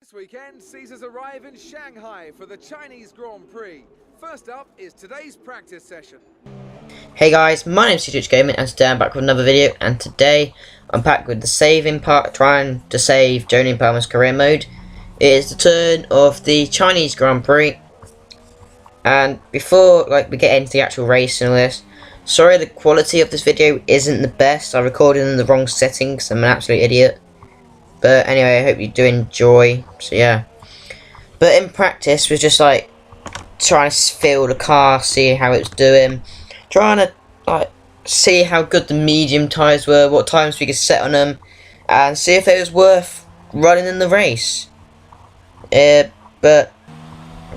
This weekend sees us arrive in Shanghai for the Chinese Grand Prix. First up is today's practice session. Hey guys, my name's CJ Gaming and today I'm back with another video, and today I'm back with the saving part, trying to save Jolene Palmer's career mode. It is the turn of the Chinese Grand Prix, and before we get into the actual race and all this, sorry the quality of this video isn't the best. I recorded in the wrong settings, I'm an absolute idiot. But anyway, I hope you do enjoy, so yeah. But in practice, we're just trying to feel the car, see how it's doing, trying to see how good the medium tyres were, what times we could set on them, and see if it was worth running in the race. But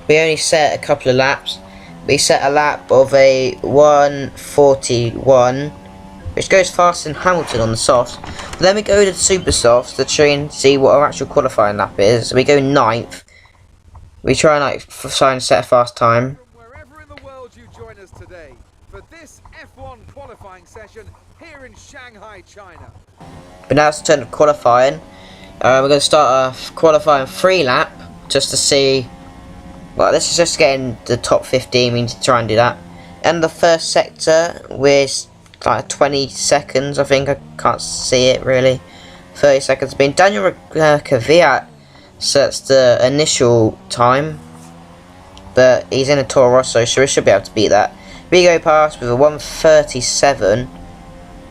we only set a couple of laps. We set a lap of a 1:41, which goes faster than Hamilton on the softs. But then we go to the super softs to try and see what our actual qualifying lap is. So we go 9th. We try and try and set a fast time. From wherever in the world you join us today for this F1 qualifying session here in Shanghai, China. But now it's the turn of qualifying. We're going to start a qualifying 3 lap just to see. Well, this is just getting the top 15. We need to try and do that. And the first sector with 20 seconds, I think. I can't see it really. 30 seconds being Daniel Kvyat sets the initial time, but he's in a Toro Rosso, so we should be able to beat that. We go past with a 1:37.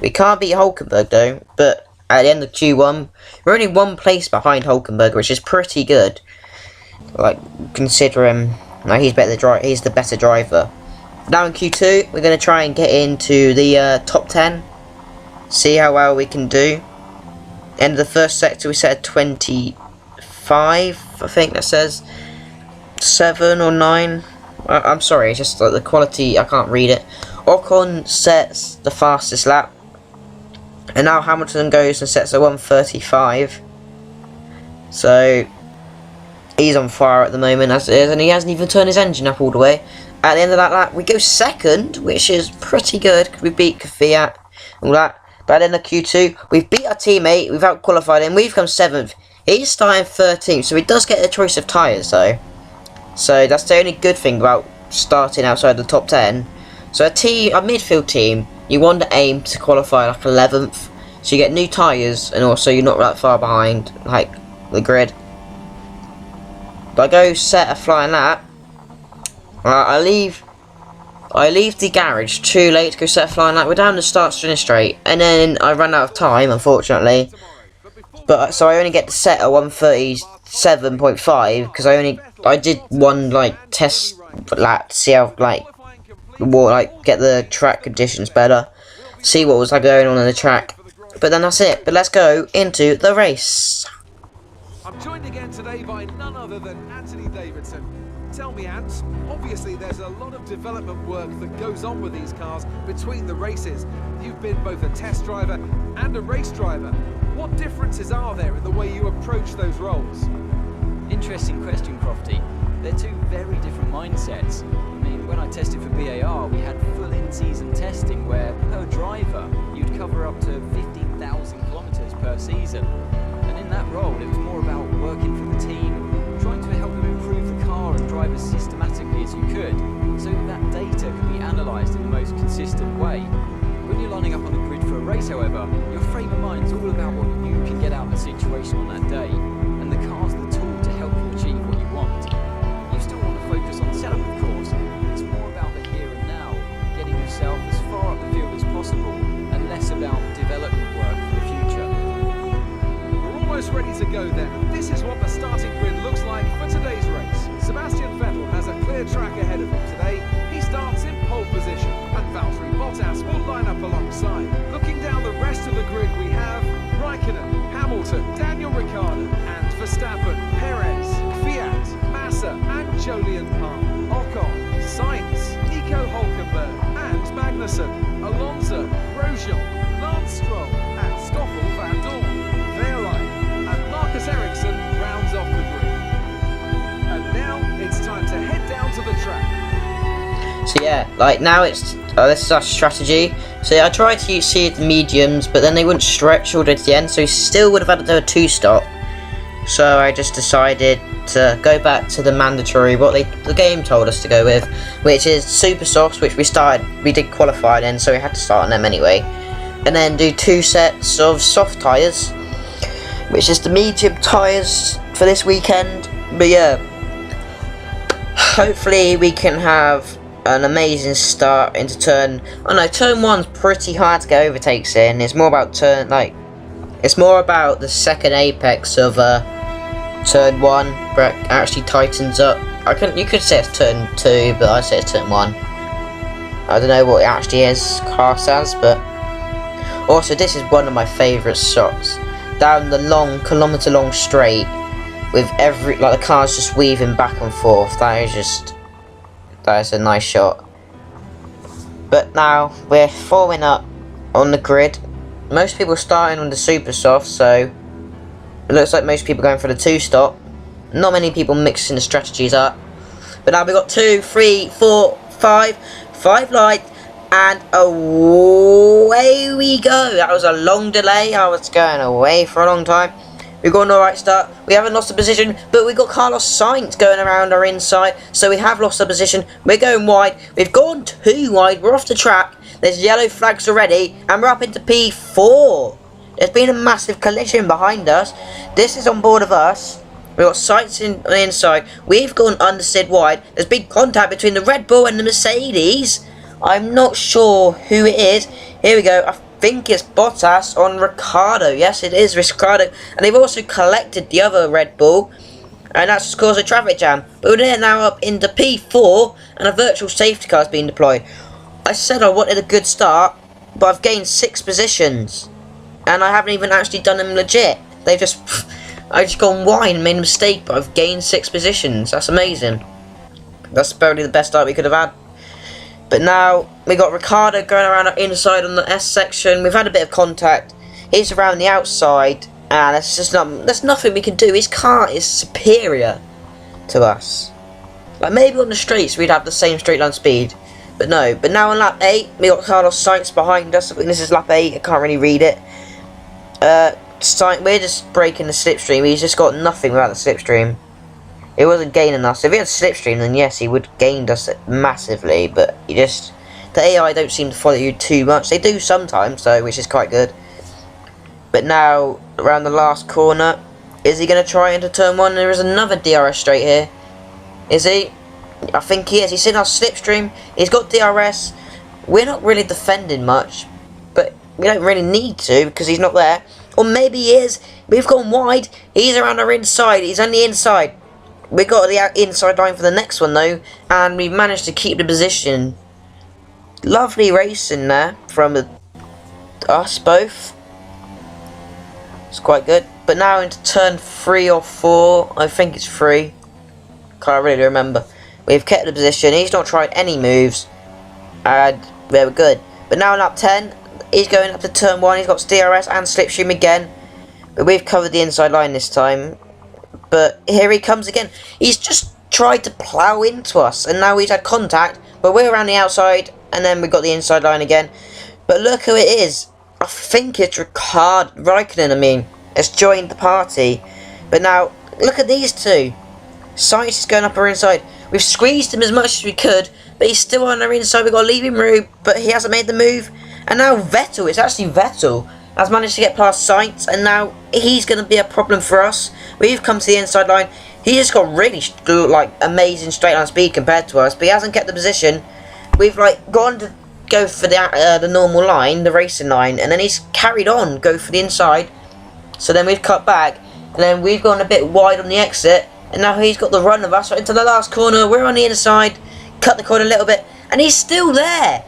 We can't beat Hulkenberg though, but at the end of Q1 we're only 1 place behind Hulkenberg, which is pretty good, considering he's the better driver. Now in Q2 we're going to try and get into the top 10, see how well we can do. End of the first sector we set a 25, I think that says 7 or 9. I'm sorry, it's just the quality, I can't read it. Ocon sets the fastest lap, and now Hamilton goes and sets a 1:35. So he's on fire at the moment as it is, and he hasn't even turned his engine up all the way. At the end of that lap we go 2nd, which is pretty good. We beat Kvyat and all that. But at the end of Q2 we've beat our teammate, we've out qualified him, we've come 7th. He's starting 13th, so he does get a choice of tyres though. So that's the only good thing about starting outside the top 10. So a midfield team, you want to aim to qualify 11th, so you get new tyres, and also you're not that far behind the grid. But I go set a flying lap. I leave the garage too late to go set a flying lap. We're down the start straight, and then I ran out of time, unfortunately. But so I only get to set a 1:37.5 because I did one test lap to see how get the track conditions better, see what was going on in the track. But then that's it. But let's go into the race. I'm joined again today by none other than Anthony Davidson. Tell me, Ant, obviously there's a lot of development work that goes on with these cars between the races. You've been both a test driver and a race driver. What differences are there in the way you approach those roles? Interesting question, Crofty. They're two very different mindsets. I mean, when I tested for BAR, we had full in-season testing where, per driver, you'd cover up to 15,000 kilometres per season. And in that role, it was more about working for the team, trying to help them improve the car and drive as systematically as you could, so that data can be analysed in the most consistent way. When you're lining up on the grid for a race, however, your frame of mind is all about what you can get out of the situation on that day, and the car's the tool to help you achieve what you want. You still want to focus on setup, of course, but it's more about the here and now, getting yourself as far up the field as possible, and less about development work for the future. We're almost ready to go then. This is what the starting grid looks like for today's race. Sebastian Vettel has a clear track ahead of him today. He starts in pole position, and Valtteri Bottas will line up alongside. Looking down the rest of the grid, we have Raikkonen, Hamilton, Daniel Ricciardo, and Verstappen, Perez, Kvyat, Massa, and Jolene Palmer, Ocon, Sainz, Nico Hulkenberg, and Magnussen, Alonso, Grosjean, Lance Stroll, and Stoffel Van Dorn, Wehrlein, and Marcus Ericsson rounds off the grid. And now it's time to head down to the track. So yeah, now it's this is our strategy. So yeah, I tried to use the mediums, but then they wouldn't stretch all the way to the end, so we still would have had to do a 2-stop. so I just decided to go back to the mandatory, what the game told us to go with, which is super softs, which we did qualify in, so we had to start on them anyway, and then do 2 sets of soft tyres, which is the medium tyres for this weekend. But yeah, hopefully we can have an amazing start into turn. Oh no, turn 1's pretty hard to get overtakes in. It's more about it's more about the second apex of turn 1, where it actually tightens up. You could say it's turn 2, but I say it's turn 1. I don't know what it actually is classed as, but also this is one of my favourite shots. Down the long, kilometre-long straight, with the cars just weaving back and forth. That is a nice shot. But now we're forming up on the grid. Most people starting on the super soft, so it looks like most people going for the 2-stop. Not many people mixing the strategies up. But now we've got 2, 3, 4, 5 lights, and away we go. That was a long delay. I was going away for a long time. We've got an alright start. We haven't lost the position, but we've got Carlos Sainz going around our inside, so we have lost the position. We're going wide. We've gone too wide. We're off the track. There's yellow flags already, and we're up into P4. There's been a massive collision behind us. This is on board of us. We've got Sainz on the inside. We've gone understeered wide. There's been contact between the Red Bull and the Mercedes. I'm not sure who it is. Here we go. I think it's Bottas on Ricciardo. Yes, it is Ricciardo. And they've also collected the other Red Bull. And that's just caused a traffic jam. But we're now up into P4. And a virtual safety car is being deployed. I said I wanted a good start, but I've gained 6 positions. And I haven't even actually done them legit. I've just gone wide and made a mistake, but I've gained 6 positions. That's amazing. That's probably the best start we could have had. But now we got Ricciardo going around our inside on the S section. We've had a bit of contact. He's around the outside, and there's nothing we can do. His car is superior to us. Like maybe on the straights we'd have the same straight line speed, but no. But now on lap 8 we got Carlos Sainz behind us. I think this is lap 8. I can't really read it. We're just breaking the slipstream. He's just got nothing without the slipstream. It wasn't gaining us. If he had slipstream, then yes, he would have gained us massively. But the AI don't seem to follow you too much. They do sometimes, though, which is quite good. But now around the last corner, is he going to try into turn 1? There is another DRS straight here. Is he? I think he is. He's in our slipstream. He's got DRS. We're not really defending much, but we don't really need to because he's not there. Or maybe he is. We've gone wide. He's around our inside. He's on the inside. We got the inside line for the next one though, and we've managed to keep the position. Lovely racing there from us both. It's quite good. But now into turn 3 or 4. I think it's 3. Can't really remember. We've kept the position. He's not tried any moves, and we're good. But now in lap 10, he's going up to turn 1. He's got DRS and slipstream again, but we've covered the inside line this time. But here he comes again. He's just tried to plough into us, and now he's had contact, but we're around the outside, and then we've got the inside line again. But look who it is. I think it's Raikkonen, has joined the party. But now, look at these two. Sainz is going up our inside. We've squeezed him as much as we could, but he's still on our inside. We've got to leave him room, but he hasn't made the move. And now Vettel, it's actually Vettel, has managed to get past Sainz, and now he's going to be a problem for us. We've come to the inside line. He's just got really amazing straight line speed compared to us, but he hasn't kept the position. We've gone to go for the normal line, the racing line, and then he's carried on, go for the inside. So then we've cut back, and then we've gone a bit wide on the exit, and now he's got the run of us right into the last corner. We're on the inside, cut the corner a little bit, and he's still there.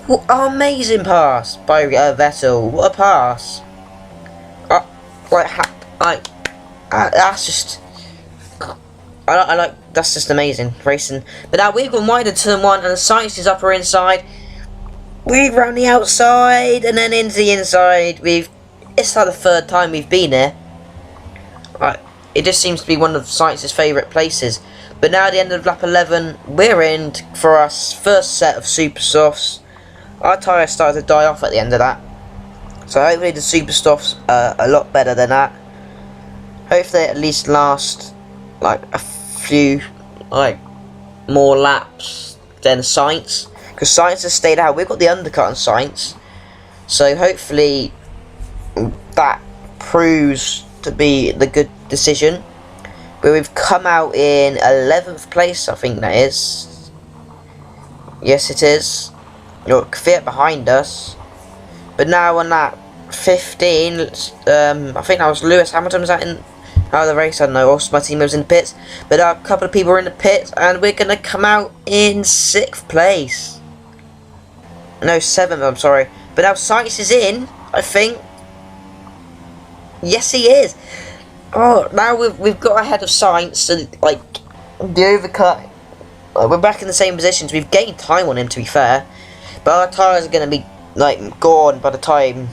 What an amazing pass by Vettel. What a pass. That's just... that's just amazing racing. But now we've gone wide in turn 1, and the Sainz is up or inside. We've round the outside and then into the inside. It's like the 3rd time we've been here. It just seems to be one of Sainz's favourite places. But now at the end of lap 11, we're in for our first set of super softs. Our tyres started to die off at the end of that. So hopefully the super softs are a lot better than that. Hopefully at least last like a few like more laps than Science, because Science has stayed out. We've got the undercut on Science, so hopefully that proves to be the good decision. But we've come out in 11th place, I think that is. Yes, it is. Look, Fiat behind us. But now on that 15, I think that was Lewis Hamilton. Was that in out of the race? I don't know. Also, my team was in the pits. But a couple of people are in the pits, and we're gonna come out in 6th place. No, 7th. I'm sorry. But now Science is in, I think. Yes, he is. Oh, now we've got ahead of Science, so like the overcut. We're back in the same positions. We've gained time on him, to be fair, but our tyres are going to be like gone by the time.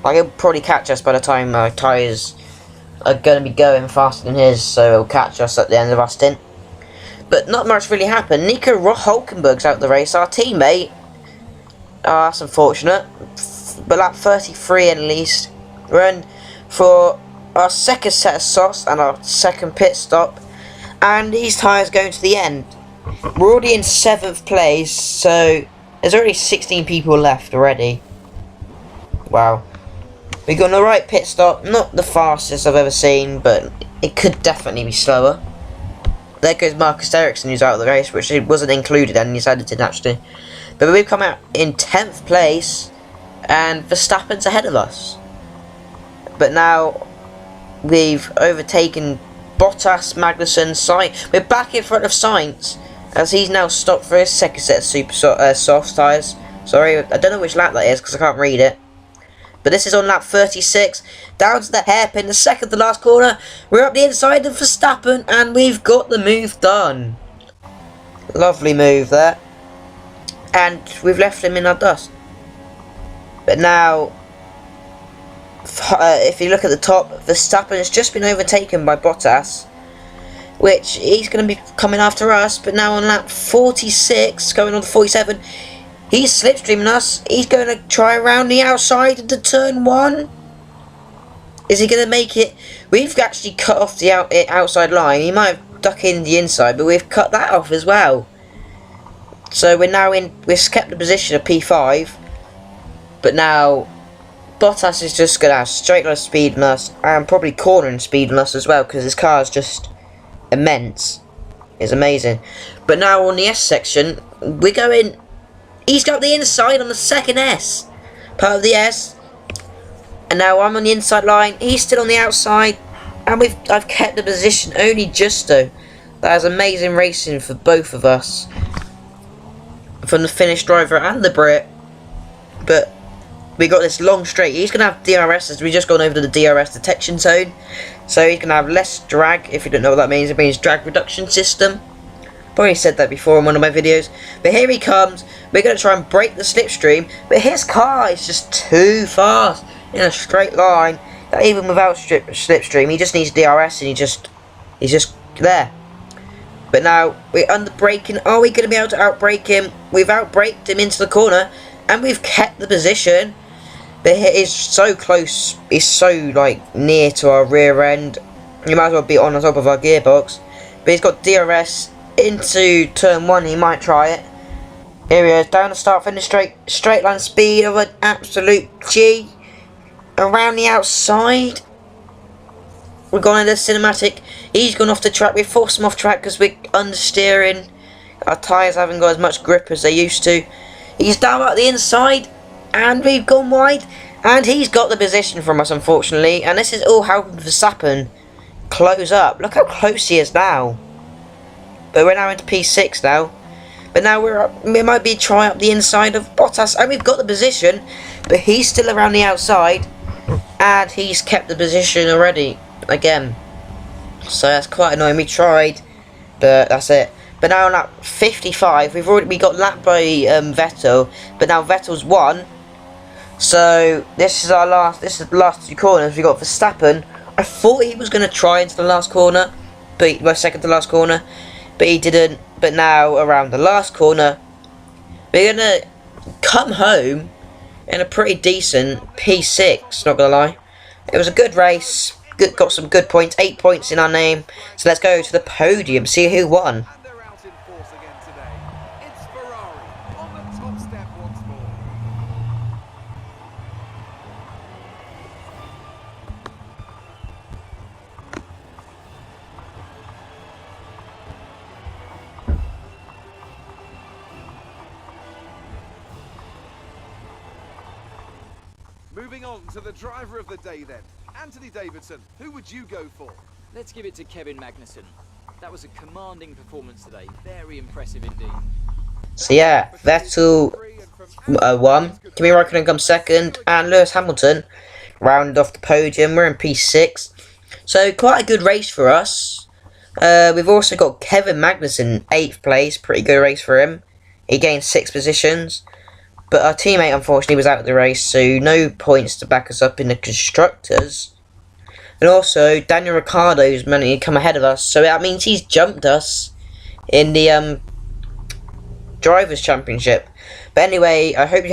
Like he'll probably catch us by the time our tyres are going to be going faster than his, so he'll catch us at the end of our stint. But not much really happened. Nico Hulkenberg's out of the race, our teammate. Oh, that's unfortunate. But lap 33 at least. We're in for our second set of softs and our second pit stop, and these tyres going to the end. We're already in 7th place, so there's already 16 people left already. Wow. We got the right pit stop, not the fastest I've ever seen, but it could definitely be slower. There goes Marcus Ericsson, who's out of the race, which wasn't included and he's edited actually. But we've come out in 10th place, and Verstappen's ahead of us. But now we've overtaken Bottas, Magnussen, Sainz. We're back in front of Sainz, as he's now stopped for his second set of soft tyres. Sorry, I don't know which lap that is because I can't read it. But this is on lap 36, down to the hairpin, the second to last corner. We're up the inside of Verstappen, and we've got the move done. Lovely move there. And we've left him in our dust. But now, if you look at the top, Verstappen has just been overtaken by Bottas, which he's going to be coming after us. But now on lap 46, going on to 47, he's slipstreaming us. He's going to try around the outside into turn 1. Is he going to make it? We've actually cut off the outside line. He might have ducked in the inside, but we've cut that off as well. So we're now in, we've kept the position of P5, but now Bottas is just going to have straight line speed on us, and probably cornering speed on us as well, because his car is just immense. It's amazing. But now on the S section, we're going, he's got the inside on the second S, part of the S, and now I'm on the inside line, he's still on the outside, and I've kept the position only just though. That is amazing racing for both of us, from the Finnish driver and the Brit. But we got this long straight. He's going to have DRS, as we just gone over to the DRS detection zone. So he's going to have less drag. If you don't know what that means, it means drag reduction system. Probably said that before in one of my videos. But here he comes. We're going to try and break the slipstream. But his car is just too fast in a straight line. That even without slipstream, he just needs DRS, and he's just there. But now we're under braking. Are we going to be able to outbrake him? We've outbraked him into the corner, and we've kept the position. But he is so close. He's so like near to our rear end. He might as well be on the top of our gearbox. But he's got DRS into turn 1. He might try it. Here he is, down the start finish straight line speed of an absolute G. Around the outside. We're going into the cinematic. He's gone off the track. We forced him off track because we're understeering. Our tyres haven't got as much grip as they used to. He's down at the inside, and we've gone wide, and he's got the position from us, unfortunately. And this is all helping Verstappen close up. Look how close he is now. But we're now into P6 now. But now we might be trying up the inside of Bottas, and we've got the position, but he's still around the outside, and he's kept the position already again. So that's quite annoying. We tried, but that's it. But now on lap 55, we got lapped by Vettel, but now Vettel's won. So this is the last 2 corners. We got Verstappen. I thought he was going to try into the last corner, but my second to last corner, but he didn't. But now around the last corner, we're going to come home in a pretty decent P6, not going to lie. It was a good race, got some good points, 8 points in our name. So let's go to the podium, see who won. And they're out in force again today. It's Ferrari on the top step once more. Moving on to the driver of the day then. Anthony Davidson, who would you go for? Let's give it to Kevin Magnussen. That was a commanding performance today. Very impressive indeed. So yeah, Vettel won, Kimi Räikkönen comes second, and Lewis Hamilton rounded off the podium. We're in P6, so quite a good race for us. We've also got Kevin Magnussen 8th place, pretty good race for him. He gained 6 positions, but our teammate unfortunately was out of the race, so no points to back us up in the constructors. And also Daniel Ricciardo's managed to come ahead of us, so that means he's jumped us in the Drivers' Championship. But anyway, I hope you